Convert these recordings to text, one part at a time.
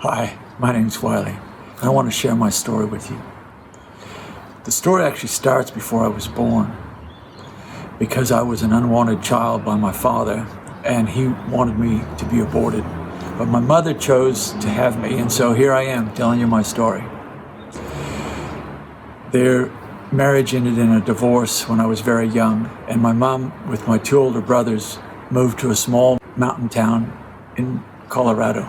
Hi, my name's Wyle, and I want to share my story with you. The story actually starts before I was born, because I was an unwanted child by my father, and he wanted me to be aborted. But my mother chose to have me, and so here I am telling you my story. Their marriage ended in a divorce when I was very young, and my mom, with my two older brothers, moved to a small mountain town in Colorado.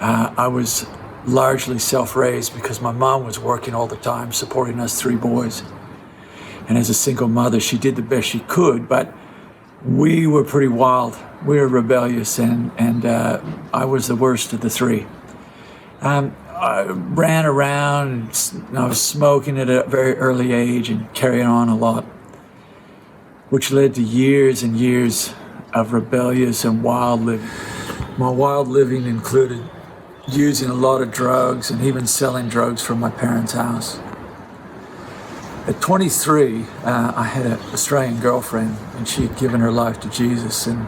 I was largely self-raised because my mom was working all the time, supporting us three boys. And as a single mother, she did the best she could, but we were pretty wild. We were rebellious, and I was the worst of the three. I ran around, and I was smoking at a very early age and carrying on a lot, which led to years and years of rebellious and wild living. My wild living included using a lot of drugs and even selling drugs from my parents' house. At 23, I had an Australian girlfriend, and she had given her life to Jesus. And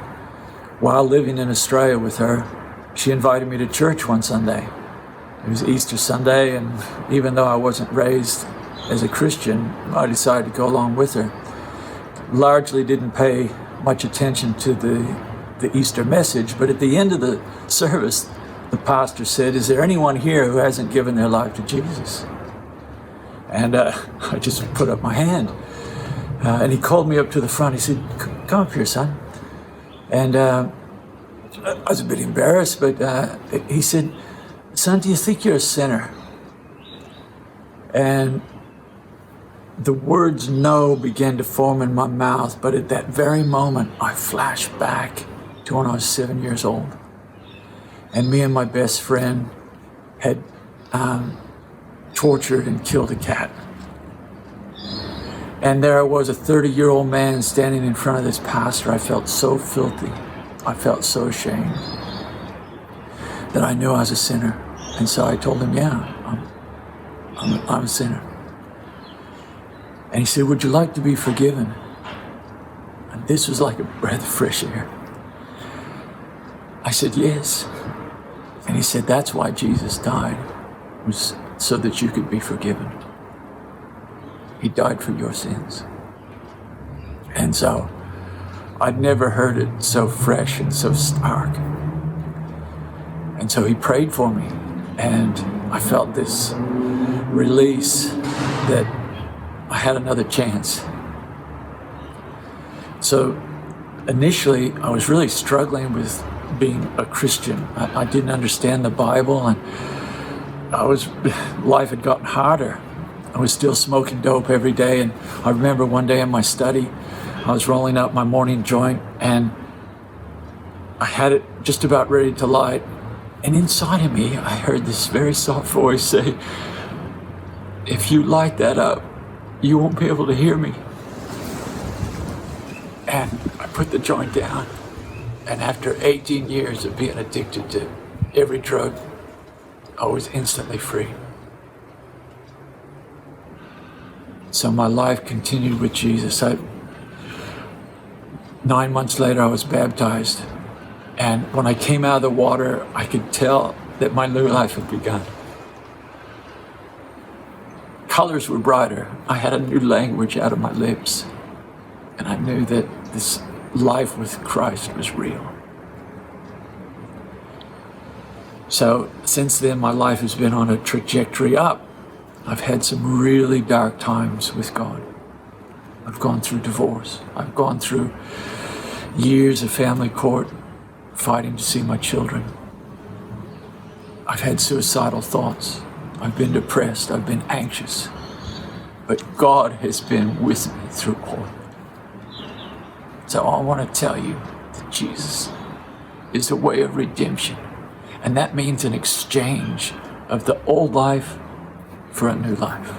while living in Australia with her, she invited me to church one Sunday. It was Easter Sunday, and even though I wasn't raised as a Christian, I decided to go along with her. Largely didn't pay much attention to the Easter message, but at the end of the service, the pastor said, "Is there anyone here who hasn't given their life to Jesus?" And I just put up my hand. And he called me up to the front. He said, "Come up here, son." And I was a bit embarrassed, but he said, "Son, do you think you're a sinner?" And the words "no" began to form in my mouth, but at that very moment, I flashed back to when I was 7 years old. And me and my best friend had tortured and killed a cat. And there I was, a 30-year-old man standing in front of this pastor. I felt so filthy. I felt so ashamed that I knew I was a sinner. And so I told him, "Yeah, I'm a sinner." And he said, "Would you like to be forgiven?" And this was like a breath of fresh air. I said, "Yes." And he said, "That's why Jesus died, was so that you could be forgiven. He died for your sins." And so I'd never heard it so fresh and so stark. And so he prayed for me, and I felt this release that I had another chance. So initially, I was really struggling with being a Christian. I didn't understand the Bible, and life had gotten harder. I was still smoking dope every day, and I remember one day in my study, I was rolling up my morning joint, and I had it just about ready to light. And inside of me, I heard this very soft voice say, "If you light that up, you won't be able to hear me." And I put the joint down. And after 18 years of being addicted to every drug, I was instantly free. So my life continued with Jesus. 9 months later, I was baptized. And when I came out of the water, I could tell that my new life had begun. Colors were brighter. I had a new language out of my lips. And I knew that this life with Christ was real. So since then, my life has been on a trajectory up. I've had some really dark times with God. I've gone through divorce. I've gone through years of family court, fighting to see my children. I've had suicidal thoughts. I've been depressed. I've been anxious. But God has been with me through all. So I want to tell you that Jesus is a way of redemption. And that means an exchange of the old life for a new life.